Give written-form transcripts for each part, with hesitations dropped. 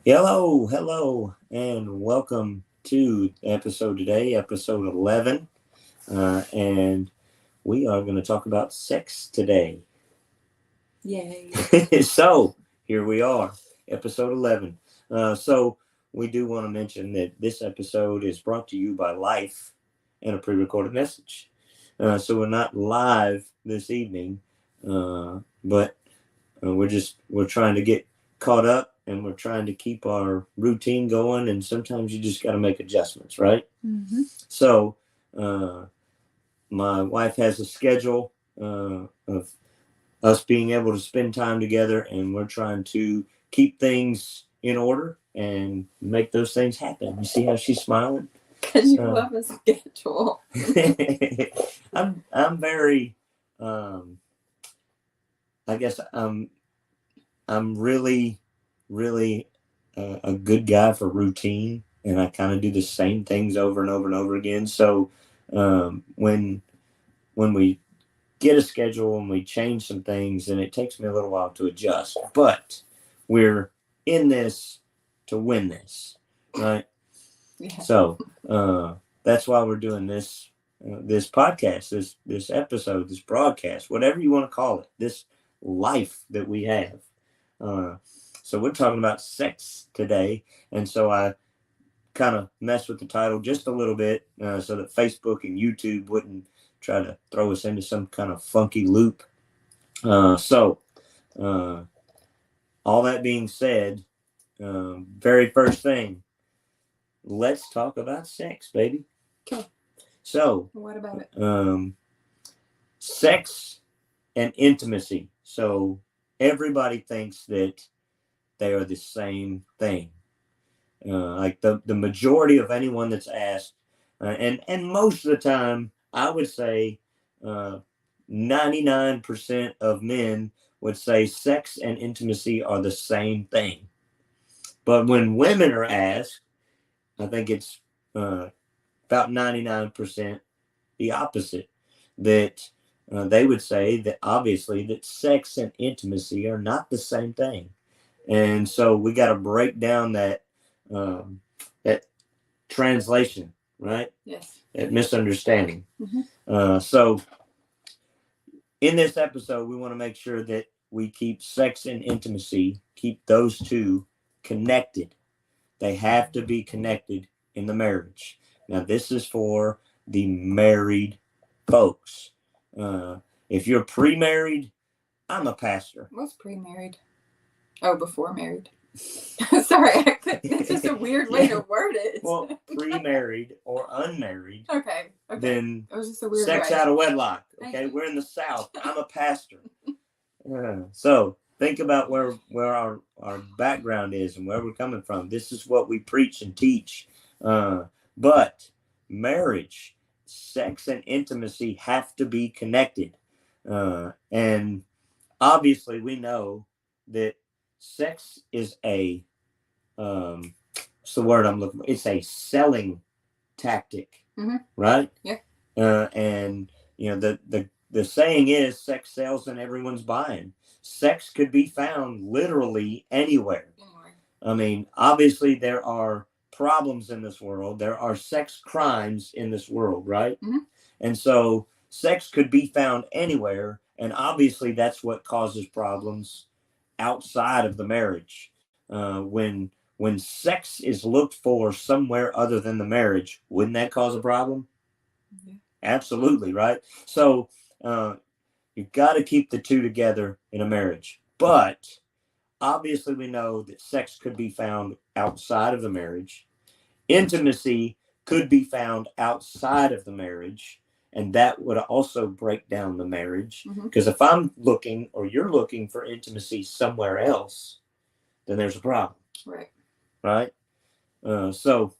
Hello, and welcome to episode today, episode 11. And we are going to talk about sex today. Yay. So, here we are, episode 11. So, we do want to mention that this episode is brought to you by Life and a pre recorded message. So, we're not live this evening, but we're trying to get caught up, and we're trying to keep our routine going, and sometimes you just got to make adjustments, right? Mm-hmm. So my wife has a schedule of us being able to spend time together, and we're trying to keep things in order and make those things happen. You see how she's smiling? Because you love a schedule. I'm very I guess I'm really a good guy for routine, and I kind of do the same things over and over and over again. So when we get a schedule and we change some things, and it takes me a little while to adjust, but we're in this to win this, right? Yeah. So that's why we're doing this podcast, this episode, this broadcast, whatever you want to call it, this life that we have. So we're talking about sex today, and so I kind of messed with the title just a little bit so that Facebook and YouTube wouldn't try to throw us into some kind of funky loop. So all that being said, very first thing, let's talk about sex, baby. Okay. So what about it? Sex and intimacy. So everybody thinks that they are the same thing. Like the majority of anyone that's asked, and most of the time, I would say 99% of men would say sex and intimacy are the same thing. But when women are asked, I think it's about 99% the opposite, that they would say that obviously that sex and intimacy are not the same thing. And so we got to break down that translation, right? Yes. That misunderstanding. Mm-hmm. So in this episode, we want to make sure that we keep sex and intimacy, keep those two connected. They have to be connected in the marriage. Now, this is for the married folks. If you're pre-married, I'm a pastor. What's pre-married? Oh, before married. Sorry, it's just a weird way to word it. Well, pre-married or unmarried. Okay. Then it was just a weird sex way. out of wedlock. Okay, we're in the South. I'm a pastor. So think about where our background is and where we're coming from. This is what we preach and teach. But marriage, sex, and intimacy have to be connected. And obviously, we know that sex is what's the word I'm looking for? It's a selling tactic, right? Yeah. And you know the saying is, sex sells and everyone's buying. Sex could be found literally anywhere. I mean, obviously there are problems in this world. There are sex crimes in this world, right? Mm-hmm. And so sex could be found anywhere, and obviously that's what causes problems outside of the marriage. When sex is looked for somewhere other than the marriage, wouldn't that cause a problem? Yeah. Absolutely, right? So you've got to keep the two together in a marriage. But obviously we know that sex could be found outside of the marriage. Intimacy could be found outside of the marriage, and that would also break down the marriage. Because if I'm looking, or you're looking for intimacy somewhere else, then there's a problem. Right? So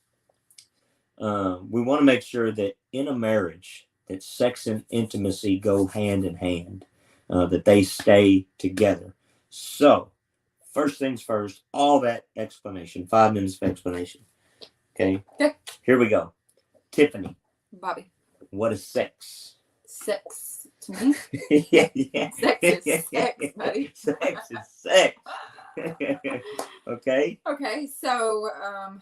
we want to make sure that in a marriage, that sex and intimacy go hand in hand, that they stay together. So first things first, all that explanation, 5 minutes of explanation. Okay? Here we go. Tiffany. Bobby. What is sex? Sex to me? yeah. Sex is sex, buddy. Sex is sex. Okay. Okay, so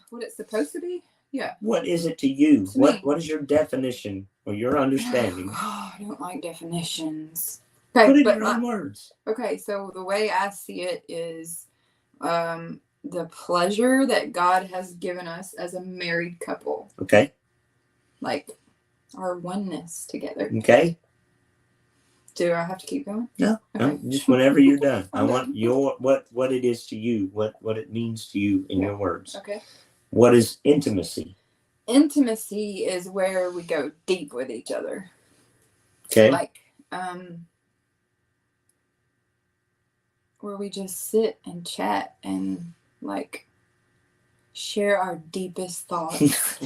what it's supposed to be? Yeah. What is it to you? To me. What is your definition or your understanding? Oh, I don't like definitions. Put Okay, it in but your own words. okay, so the way I see it is the pleasure that God has given us as a married couple. Okay. Like our oneness together. Okay. Do I have to keep going? No, Okay. no, just whenever you're done. I I'm want done. your what it is to you, what it means to you in your words. Okay. What is intimacy? Intimacy is where we go deep with each other. Okay. Like where we just sit and chat and like share our deepest thoughts.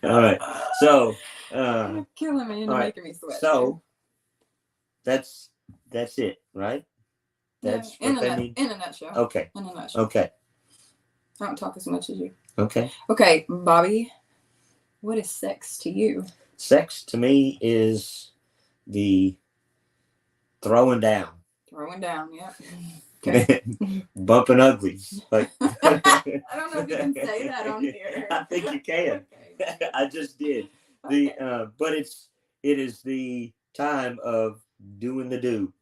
All right. So You're killing me and you're making me sweat. So that's it, right? That's yeah, what that means. In a nutshell. Okay. In a nutshell. Okay. I don't talk as much as you. Okay. Okay, Bobby, what is sex to you? Sex to me is the throwing down. Throwing down, yeah. Okay. Bumping uglies. Like I don't know if you can say that on here. I think you can. Okay. I just did. Okay. But it is the time of doing the do.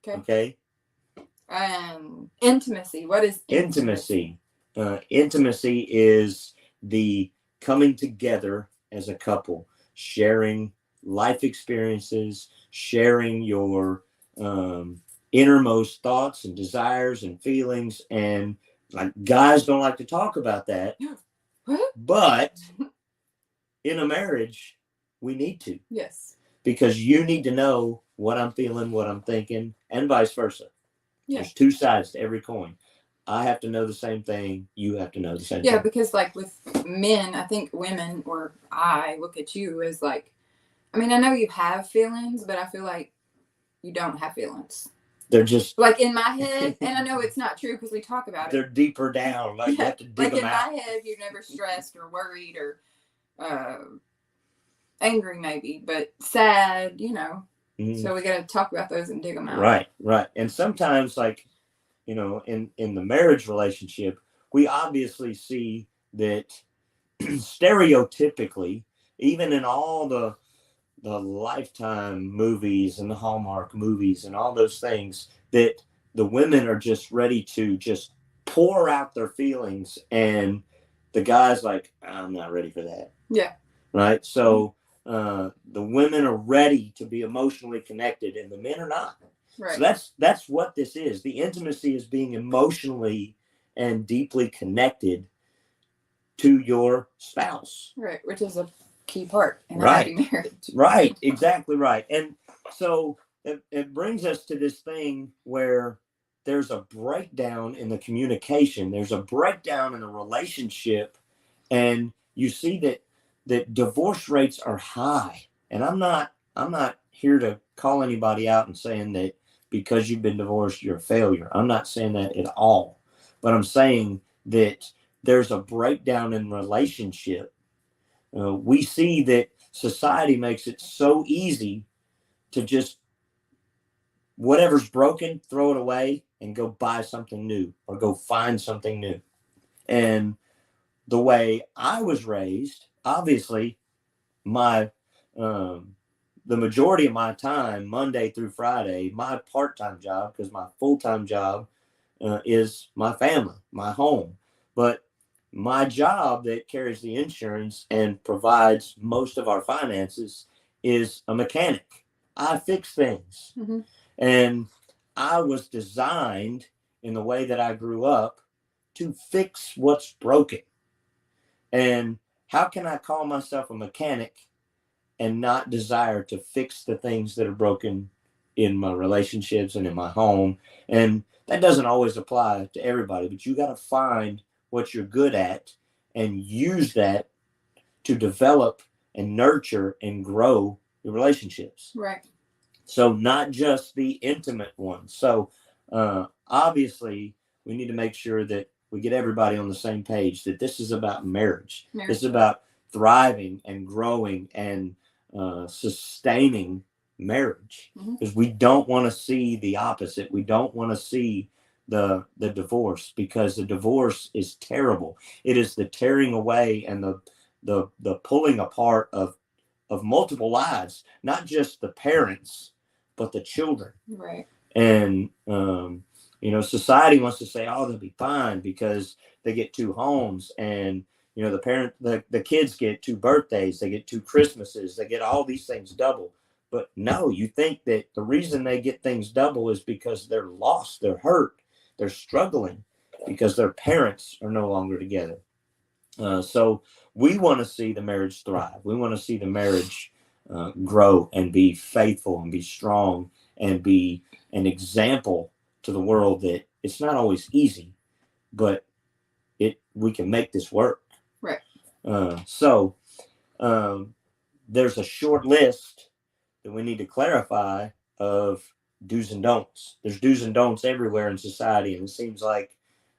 Okay. Intimacy. What is intimacy? Intimacy is the coming together as a couple, sharing life experiences, sharing your innermost thoughts and desires and feelings. And like guys don't like to talk about that, but in a marriage, we need to. Yes. Because you need to know what I'm feeling, what I'm thinking, and vice versa. Yeah. There's two sides to every coin. I have to know the same thing. You have to know the same thing. Yeah, because like with men, I think women, or I look at you as like, I mean, I know you have feelings, but I feel like you don't have feelings. They're just like in my head, and I know it's not true because we talk about it. They're deeper down. Like you have to dig them out. Like in my head, you're never stressed or worried or angry maybe, but sad, you know. Mm-hmm. So we got to talk about those and dig them out. Right. And sometimes, like, you know, in the marriage relationship, we obviously see that stereotypically, even in all the Lifetime movies and the Hallmark movies and all those things, that the women are just ready to just pour out their feelings, and the guy's like, I'm not ready for that. Yeah. Right. So the women are ready to be emotionally connected, and the men are not. Right. So that's what this is. The intimacy is being emotionally and deeply connected to your spouse. Right, which is a key part in a happy marriage. Right, exactly right. And so it brings us to this thing where there's a breakdown in the communication. There's a breakdown in the relationship, and you see that divorce rates are high. And I'm not here to call anybody out and saying that because you've been divorced, you're a failure. I'm not saying that at all. But I'm saying that there's a breakdown in relationship. We see that society makes it so easy to just, whatever's broken, throw it away and go buy something new or go find something new. And the way I was raised, obviously, the majority of my time, Monday through Friday, my part-time job, because my full-time job is my family, my home. But my job that carries the insurance and provides most of our finances is a mechanic. I fix things. Mm-hmm. And I was designed in the way that I grew up to fix what's broken. And how can I call myself a mechanic and not desire to fix the things that are broken in my relationships and in my home? And that doesn't always apply to everybody, but you got to find what you're good at and use that to develop and nurture and grow your relationships. Right. So not just the intimate ones. So obviously we need to make sure that we get everybody on the same page, that this is about marriage. This is about thriving and growing and sustaining marriage, because we don't want to see the opposite. We don't want to see the divorce, because the divorce is terrible. It is the tearing away and the pulling apart of multiple lives, not just the parents, but the children. Right. And society wants to say, oh, they'll be fine because they get 2 homes, and the kids get 2 birthdays, they get 2 Christmases, they get all these things double. But no, you think that the reason they get things double is because they're lost, they're hurt, they're struggling because their parents are no longer together. So we want to see the marriage thrive. We want to see the marriage grow and be faithful and be strong and be an example to the world that it's not always easy, but we can make this work. Right. So there's a short list that we need to clarify of do's and don'ts. There's do's and don'ts everywhere in society, and it seems like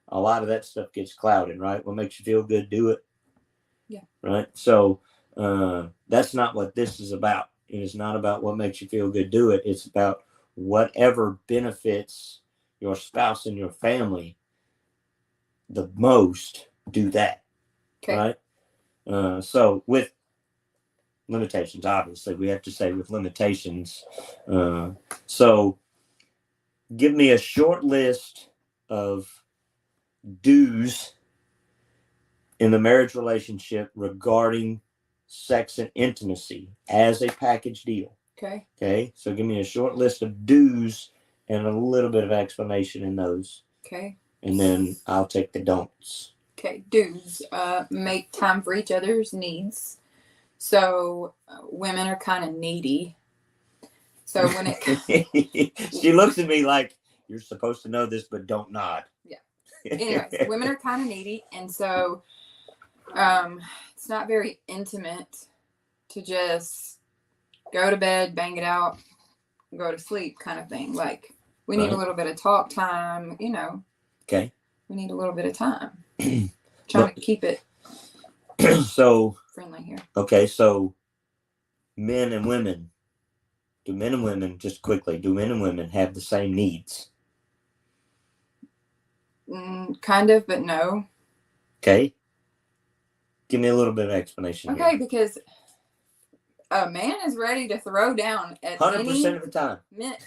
a lot of that stuff gets clouded, right? What makes you feel good, do it. Yeah. Right. So that's not what this is about. It is not about what makes you feel good, do it. It's about whatever benefits your spouse and your family the most, do that. Okay. Right. So with limitations, obviously, we have to say with limitations. So give me a short list of do's in the marriage relationship regarding sex and intimacy as a package deal. Okay. Okay. So give me a short list of do's and a little bit of explanation in those. Okay. And then I'll take the don'ts. Okay. Do's. Make time for each other's needs. So women are kind of needy. So when it she looks at me like, you're supposed to know this, but don't nod. Yeah. Anyways, women are kind of needy, and so it's not very intimate to just go to bed, bang it out, go to sleep kind of thing. Like, we need a little bit of talk time, Okay. We need a little bit of time. Trying to keep it so friendly here. Okay, so men and women, just quickly, do men and women have the same needs? Kind of, but no. Okay. Give me a little bit of explanation. Okay, here. Because a man is ready to throw down at 100% of the time.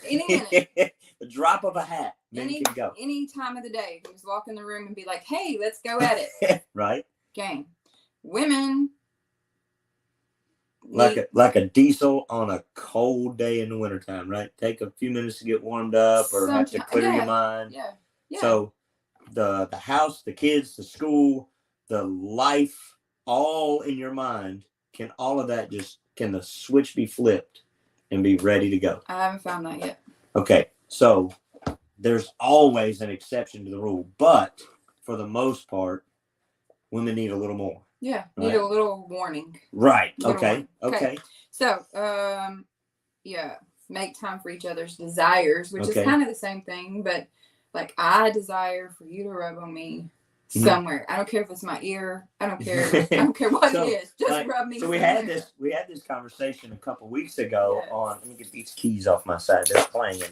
Any minute. The drop of a hat, men can go. Any time of the day. He just walk in the room and be like, hey, let's go at it. Right. Gang. Women. Like a diesel on a cold day in the wintertime, right? Take a few minutes to get warmed up or have to clear your mind. Yeah. So the house, the kids, the school, the life, all in your mind, can the switch be flipped and be ready to go? I haven't found that yet. Okay, so there's always an exception to the rule, but for the most part, women need a little more. Yeah, need a little warning. Right. Okay. Okay. So, make time for each other's desires, which is kind of the same thing, but like, I desire for you to rub on me somewhere. I don't care if it's my ear. I don't care. I don't care what it is. Just rub me. So we had this conversation a couple weeks ago on. Let me get these keys off my side. They're playing.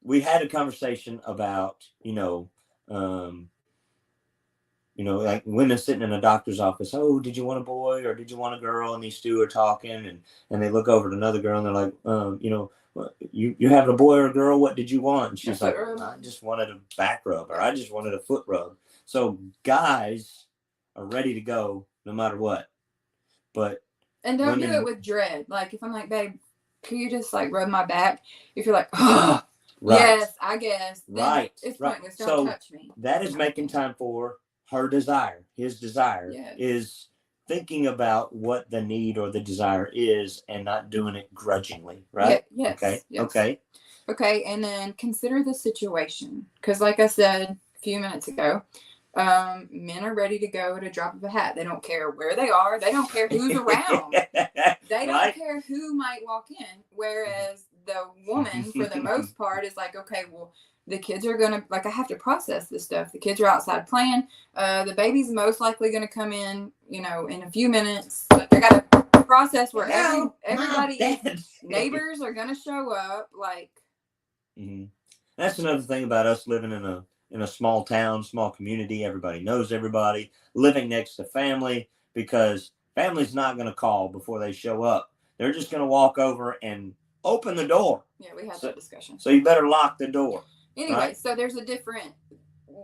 We had a conversation about like women sitting in a doctor's office. Oh, did you want a boy or did you want a girl? And these two are talking, and they look over at another girl and they're like, you having a boy or a girl? What did you want? And she's like, I just wanted a back rub, or I just wanted a foot rub. So guys are ready to go no matter what. And don't do it with dread. Like, if I'm like, babe, can you just like rub my back? If you're like, oh, right. Yes, I guess. Then it's pointless. Don't touch me. That is making time for her desire. His desire is thinking about what the need or the desire is and not doing it grudgingly, right? Yes. Okay. Yes. Okay. And then consider the situation. Because like I said a few minutes ago, men are ready to go at a drop of a hat. They don't care where they are. They don't care who's around. They don't care who might walk in. Whereas the woman, for the most part, is like, okay, well, the kids are going to, like, I have to process this stuff. The kids are outside playing. The baby's most likely going to come in, in a few minutes. Like, I got to process where No, everybody, Dad. neighbors are gonna show up. Like, Mm-hmm. That's another thing about us living in a small town, small community. Everybody knows everybody, living next to family, because family's not going to call before they show up. They're just going to walk over and open the door. Yeah, we had that discussion. So you better lock the door. Anyway, right? So there's a different,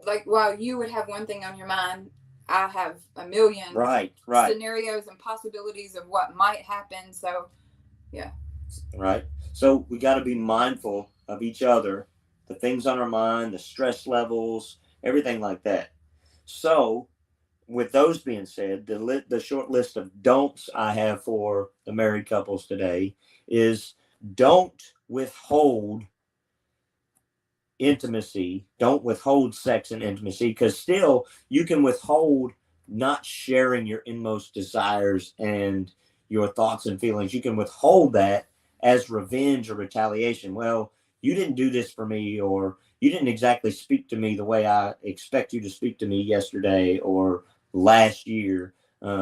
like, while you would have one thing on your mind, I have a million scenarios and possibilities of what might happen. So, yeah. Right. So we got to be mindful of each other, the things on our mind, the stress levels, everything like that. So, with those being said, the short list of don'ts I have for the married couples today is don't withhold intimacy. Don't withhold sex and intimacy, because still you can withhold not sharing your inmost desires and your thoughts and feelings. You can withhold that as revenge or retaliation. Well, you didn't do this for me, or you didn't exactly speak to me the way I expect you to speak to me yesterday or last year,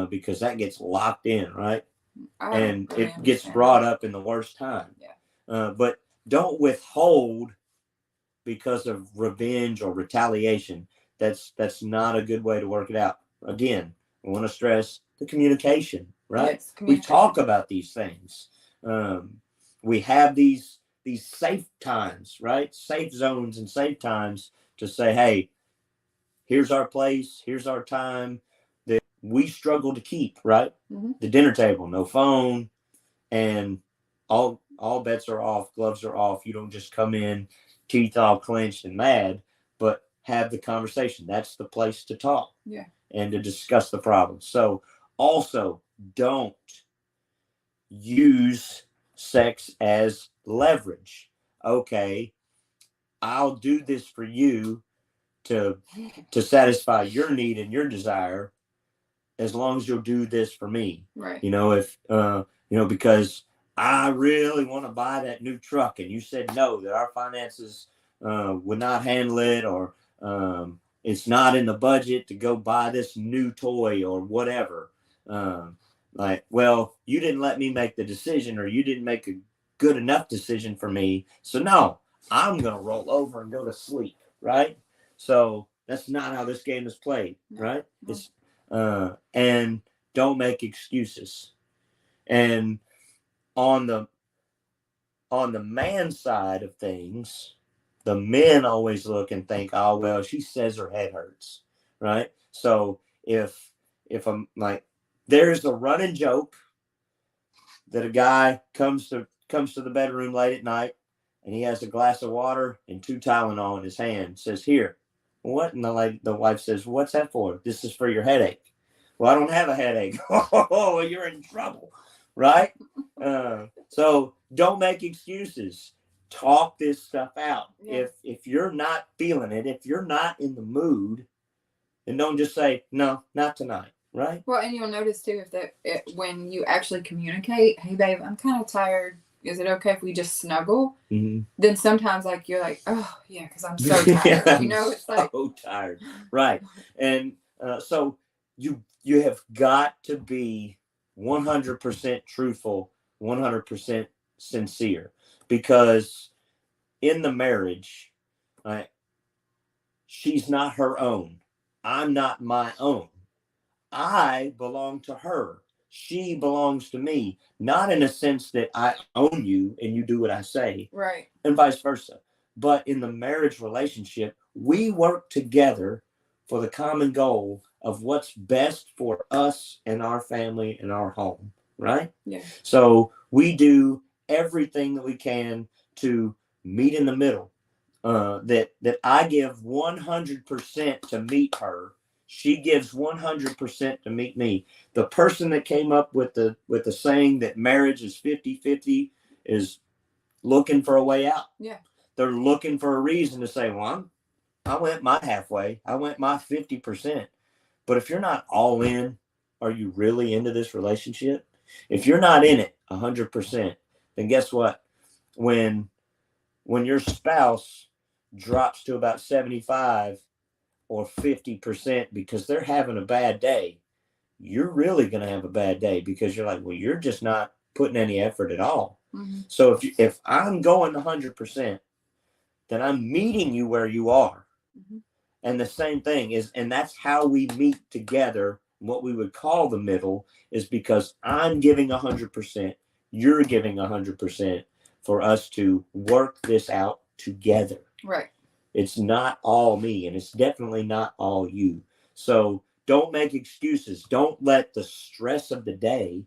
because that gets locked in, right? And really it gets brought up in the worst time. Yeah. But don't withhold because of revenge or retaliation. That's not a good way to work it out. Again, I want to stress the communication, right? Yes, communication. We talk about these things. We have these safe times, right? Safe zones and safe times to say, hey, here's our place, here's our time that we struggle to keep, right? Mm-hmm. The dinner table, no phone, and all bets are off, gloves are off. You don't just come in, teeth all clenched and mad, but have the conversation. That's the place to talk. Yeah. And to discuss the problem. So also, don't use sex as leverage. Okay, I'll do this for you to satisfy your need and your desire, as long as you'll do this for me. Right. If because I really want to buy that new truck, and you said no, that our finances would not handle it, or it's not in the budget to go buy this new toy or whatever. Well, you didn't let me make the decision, or you didn't make a good enough decision for me. So no, I'm going to roll over and go to sleep. Right. So that's not how this game is played. Right. No. It's and don't make excuses. And on the man side of things, the men always look and think, oh, well, she says her head hurts, right? So if I'm like, there's a running joke that a guy comes to the bedroom late at night, and he has a glass of water and 2 Tylenol in his hand, says, here. What? And the wife says, what's that for? This is for your headache. Well, I don't have a headache. Oh, you're in trouble, right? So don't make excuses. Talk this stuff out. Yeah. If you're not feeling it, if you're not in the mood, then don't just say, no, not tonight, right? Well, and you'll notice too, when you actually communicate, hey, babe, I'm kind of tired. Is it okay if we just snuggle? Mm-hmm. Then sometimes you're like, oh, yeah, because I'm so tired. It's like, so tired. Right. And so you have got to be 100% truthful, 100% sincere, because in the marriage, she's not her own. I'm not my own. I belong to her. She belongs to me, not in a sense that I own you and you do what I say, right? And vice versa. But in the marriage relationship, we work together for the common goal of what's best for us and our family and our home, right? Yeah. So we do everything that we can to meet in the middle. That I give 100% to meet her. She gives 100% to meet me. The person that came up with the saying that marriage is 50-50 is looking for a way out. Yeah. They're looking for a reason to say, well, I went my halfway. I went my 50%. But if you're not all in, are you really into this relationship? If you're not in it 100%, then guess what? When your spouse drops to about 75 or 50% because they're having a bad day, you're really going to have a bad day, because you're like, well, you're just not putting any effort at all. Mm-hmm. So if I'm going 100%, then I'm meeting you where you are. Mm-hmm. And the same thing is, and that's how we meet together. What we would call the middle is because I'm giving 100%, you're giving 100% for us to work this out together. Right. It's not all me, and it's definitely not all you. So don't make excuses. Don't let the stress of the day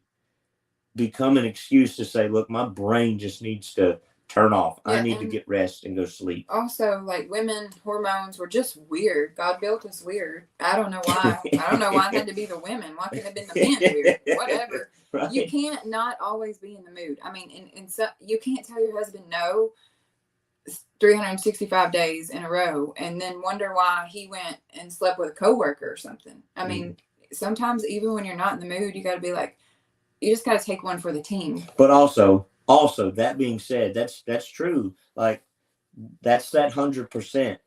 become an excuse to say, look, my brain just needs to turn off. Yeah, I need to get rest and go sleep. Also, like, women hormones were just weird. God built us weird. I don't know why. I don't know why it had to be the women. Why couldn't it have been the men weird? Whatever. Right. You can't not always be in the mood. I mean, so you can't tell your husband no 365 days in a row and then wonder why he went and slept with a coworker or something. I mean, sometimes even when you're not in the mood, you got to be like, you just got to take one for the team. But also that being said, that's true. Like, that's that 100%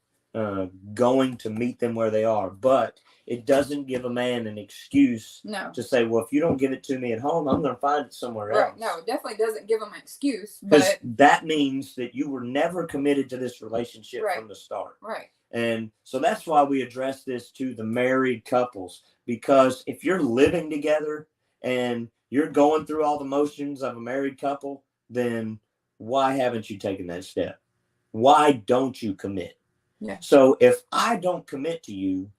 going to meet them where they are. But it doesn't give a man an excuse to say, well, if you don't give it to me at home, I'm going to find it somewhere else. Right. No, it definitely doesn't give them an excuse. Because that means that you were never committed to this relationship from the start. Right. And so that's why we address this to the married couples. Because if you're living together and you're going through all the motions of a married couple, then why haven't you taken that step? Why don't you commit? Yeah. So if I don't commit to you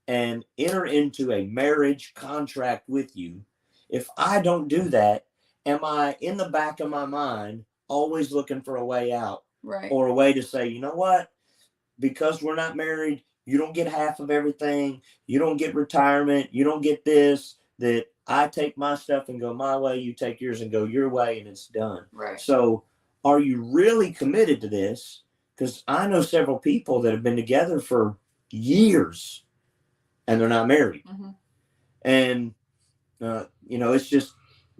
and enter into a marriage contract with you, if I don't do that, am I in the back of my mind always looking for a way out? Right. Or a way to say, you know what? Because we're not married, you don't get half of everything. You don't get retirement. You don't get this. That I take my stuff and go my way, you take yours and go your way, and it's done. Right. So are you really committed to this? Because I know several people that have been together for years and they're not married. Mm-hmm. And it's just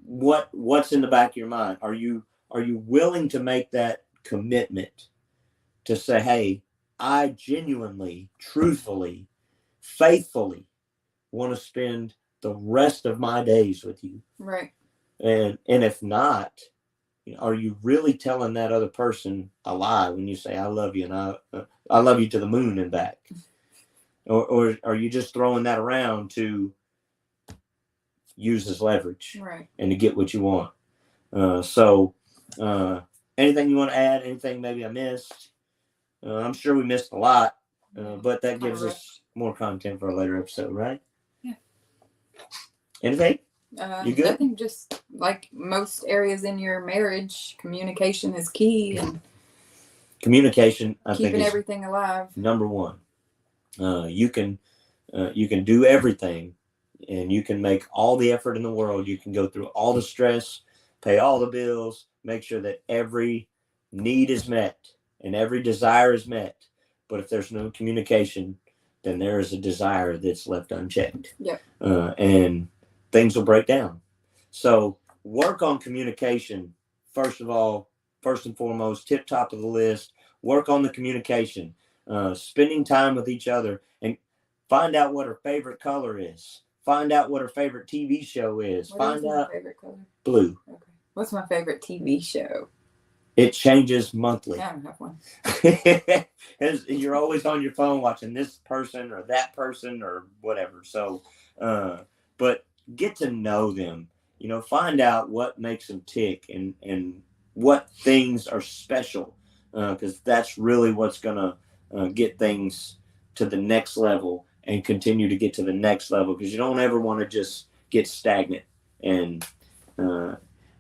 what's in the back of your mind. Are you willing to make that commitment to say, hey, I genuinely, truthfully, faithfully want to spend the rest of my days with you? Right. And if not, are you really telling that other person a lie when you say I love you and I love you to the moon and back? Or are you just throwing that around to use as leverage, right, and to get what you want? So anything you want to add? Anything maybe I missed? I'm sure we missed a lot, but that gives us more content for a later episode, right? Yeah. Anything? You good? Nothing. Just like most areas in your marriage, communication is key, and communication, I think, keeping is everything alive. Number one. You can do everything, and you can make all the effort in the world. You can go through all the stress, pay all the bills, make sure that every need is met and every desire is met. But if there's no communication, then there is a desire that's left unchecked. Yeah. And things will break down. So work on communication. First and foremost, tip top of the list, work on the communication. Spending time with each other, and find out what her favorite color is. Find out what her favorite TV show is. What is my favorite color? Blue. Okay. What's my favorite TV show? It changes monthly. I don't have one. You're always on your phone watching this person or that person or whatever. So, but get to know them. Find out what makes them tick and what things are special, because that's really what's gonna get things to the next level and continue to get to the next level, because you don't ever want to just get stagnant, and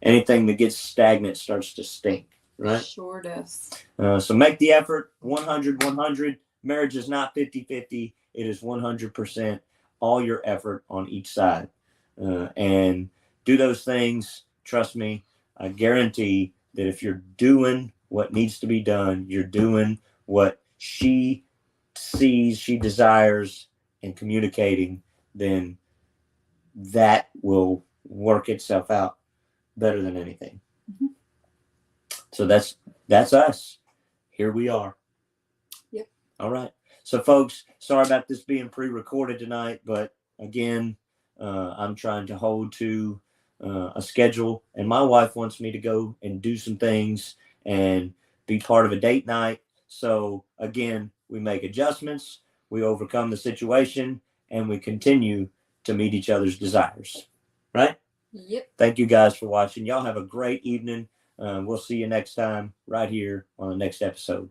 anything that gets stagnant starts to stink, right? Sure does. So make the effort. 100. Marriage is not 50-50. It is 100%, all your effort on each side, and do those things. Trust me, I guarantee that if you're doing what needs to be done, you're doing what she sees, she desires, and communicating, then that will work itself out better than anything. Mm-hmm. So that's us. Here we are. Yep. All right. So folks, sorry about this being pre-recorded tonight, but again, I'm trying to hold to a schedule, and my wife wants me to go and do some things and be part of a date night. So again, we make adjustments, we overcome the situation, and we continue to meet each other's desires. Right? Yep. Thank you guys for watching. Y'all have a great evening. We'll see you next time right here on the next episode.